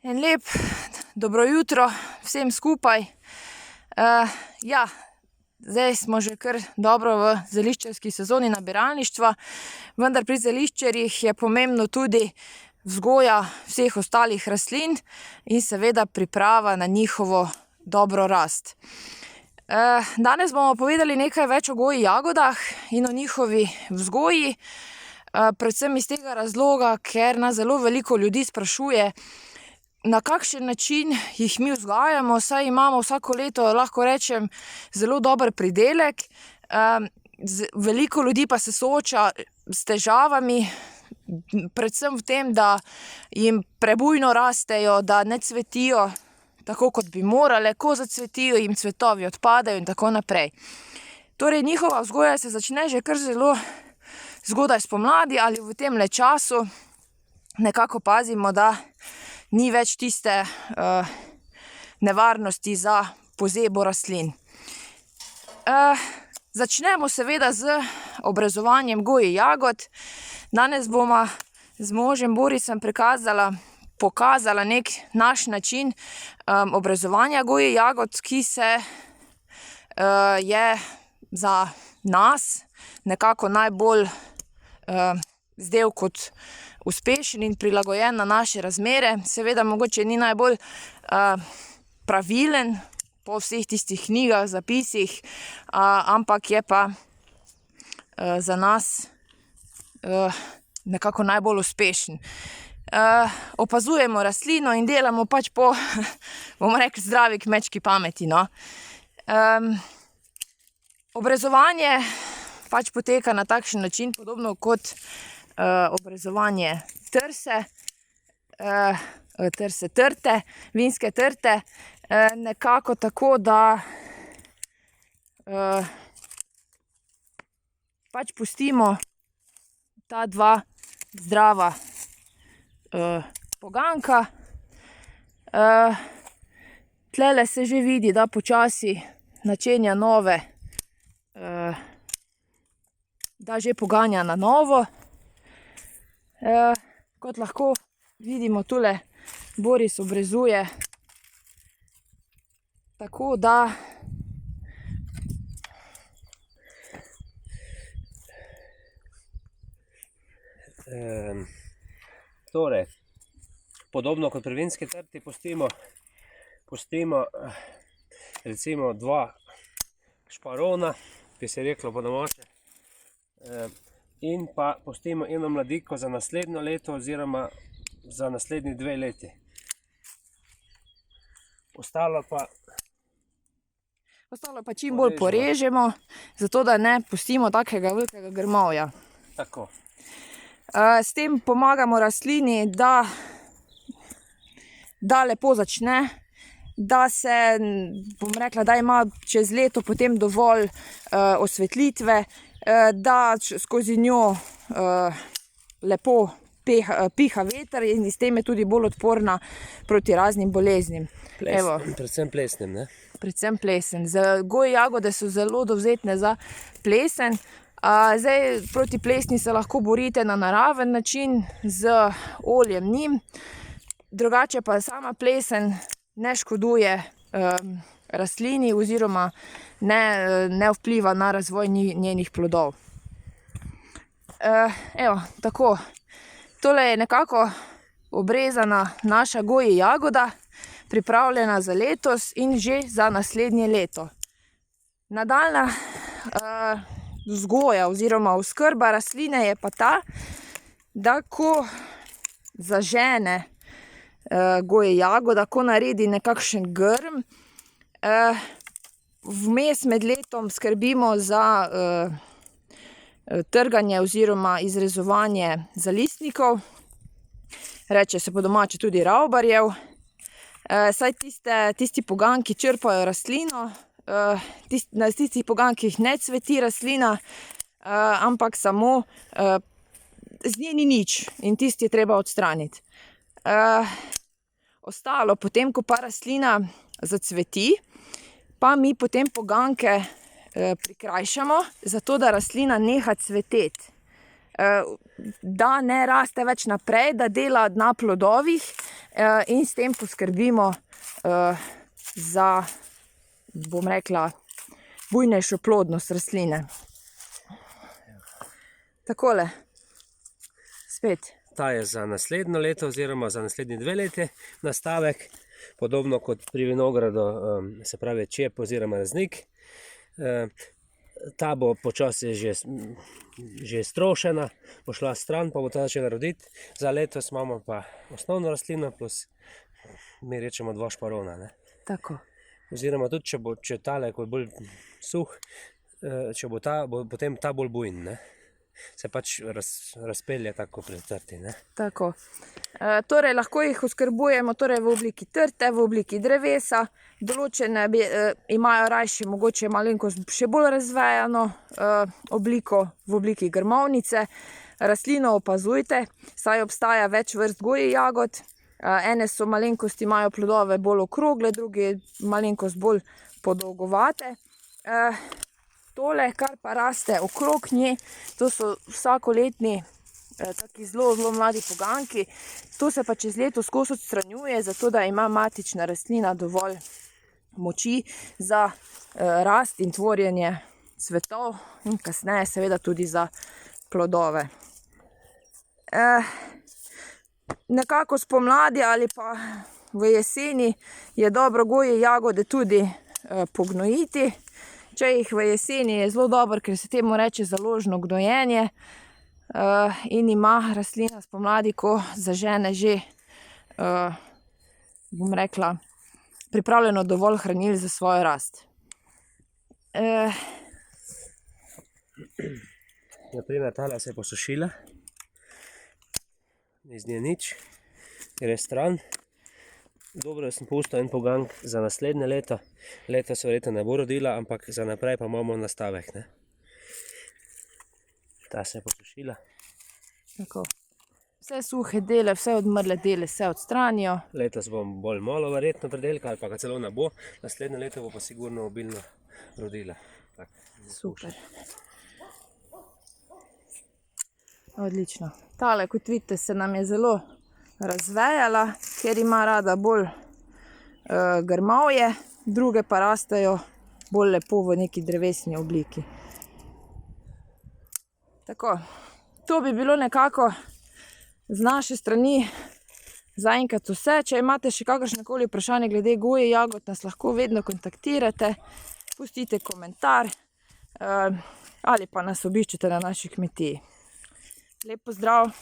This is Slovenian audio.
En lep dobro jutro vsem skupaj. Zdaj smo že kar dobro v zeliščarski sezoni nabiralništva, vendar pri zeliščarjih je pomembno tudi vzgoja vseh ostalih rastlin in seveda priprava na njihovo dobro rast. Danes bomo povedali nekaj več o goji jagodah in o njihovi vzgoji, predvsem iz tega razloga, ker nas zelo veliko ljudi sprašuje, na kakšen način jih mi vzgajamo, saj imamo vsako leto, lahko rečem, zelo dober pridelek. Veliko ljudi pa se sooča s težavami, predvsem v tem, da jim prebujno rastejo, da ne cvetijo tako, kot bi morale, ko zacvetijo, jim cvetovi odpadejo in tako naprej. Torej, njihova vzgoja se začne že kar zelo zgodaj spomladi ali v temle času. Nekako pazimo, da ni več tiste nevarnosti za pozebo rastlin. Začnemo seveda z obrezovanjem goji jagod. Danes bomo z možem Borisom pokazala nek naš način obrezovanja goji jagod, ki se je za nas nekako najbolj zdel kot uspešen in prilagojen na naše razmere. Seveda mogoče ni najbolj pravilen po vseh tistih knjigah, zapisih, ampak je pa za nas nekako najbolj uspešen. Opazujemo rastlino in delamo pač po, bomo rekli, zdravi kmečki pameti, no. Obrezovanje pač poteka na takšen način, podobno kot obrezovanje trte, vinske trte, nekako tako, da pač pustimo ta dva zdrava poganjka. Tlele se že vidi, da počasi načenja nove, da že poganja na novo. Kot lahko vidimo, tule Boris obrezuje tako, da torej, podobno kot pri vinski trti pustimo recimo 2 šparona, bi se reklo po domače, in pa pustimo eno mladiko za naslednjo leto oziroma za naslednji 2 leti. Ostalo pa čim bolj porežemo, zato da ne pustimo takega velikega grmovja. Tako. S tem pomagamo rastlini, da lepo začne, da se, bom rekla, da ima čez leto potem dovolj osvetlitve, da skozi njo lepo piha veter in s tem je tudi bolj odporna proti raznim boleznim. Predvsem plesnim, ne? Predvsem plesen. Goji jagode so zelo dovzetne za plesen. Zdaj, proti plesni se lahko borite na naraven način z oljem njim. Drugače pa sama plesen ne škoduje rastlini oziroma ne vpliva na razvoj njenih plodov. Tako. Tole je nekako obrezana naša goji jagoda, pripravljena za letos in že za naslednje leto. Nadaljnja vzgoja oziroma oskrba rastline je pa ta, da ko zažene goji jagoda, ko naredi nekakšen grm, vmes med letom skrbimo za trganje oziroma izrezovanje zalistnikov, reče se po domače tudi ravbarjev, saj tisti poganjki črpajo rastlino, na tistih poganjkih ne cveti rastlina, ampak samo z nje ni nič in tisti je treba odstraniti. Ostalo, potem ko pa rastlina zacveti, pa mi potem poganjke prikrajšamo, zato da rastlina neha cveteti. da ne raste več naprej, da dela na plodovih in s tem poskrbimo za, bom rekla, bujnejšo plodnost rastline. Takole, spet. Ta je za naslednjo leto oziroma za naslednji 2 leti nastavek, podobno kot pri vinogradu, se pravi čep oziroma raznik. Ta bo počasi že strošena, bo šla stran, pa bo ta začela roditi. Za letos imamo pa osnovno rastlino plus, mi rečemo 2 šparona. Ne? Tako. Oziroma tudi, če tale, ko je bolj suh, če bo potem ta bolj bujen, ne? Se pač razpelje tako pri trti. Ne? Tako. Torej, lahko jih oskrbujemo torej v obliki trte, v obliki drevesa. Določene imajo rajši mogoče malenkost še bolj razvejano obliko v obliki grmovnice. Rastlino opazujte, saj obstaja več vrst goji jagod. Ene so malenkost, imajo plodove bolj okrogle, druge malenkost bolj podolgovate. Tole, kar pa raste okrog nje, to so vsakoletni taki zelo mladi poganjki. To se pa čez leto skozi odstranjuje, zato da ima matična rastlina dovolj moči za rast in tvorjenje cvetov in kasneje seveda tudi za plodove. Nekako spomladi ali pa v jeseni je dobro goji jagode tudi pognojiti. Če jih v jeseni je zelo dobro, ker se temu reče založno gnojenje in ima rastlina spomladi, ko zažene že, bom rekla, pripravljeno dovolj hranil za svojo rast. Naprimer, tale se je posušila, iz nje nič, gre stran. Dobro, da sem pustil en poganjk za naslednje leto. Leto se verjetno ne bo rodila, ampak za naprej pa imamo nastavek. Ne? Ta se je posušila. Tako. Vse suhe dele, vse odmrle dele se odstranijo. Letos bom bolj malo verjetno predelka, ali pa ga celo ne bo. Naslednje leto bo pa sigurno obilno rodila. Tak, super. Odlično. Tale, kot vidite, se nam je zelo razvejala, ker ima rada bolj grmovje, druge pa rastejo bolj lepo v neki drevesni obliki. Tako, to bi bilo nekako z naše strani zaenkrat vse. Če imate še kakršnekoli vprašanje glede goje jagod, nas lahko vedno kontaktirate, pustite komentar ali pa nas obiščete na naši kmetiji. Lep pozdrav!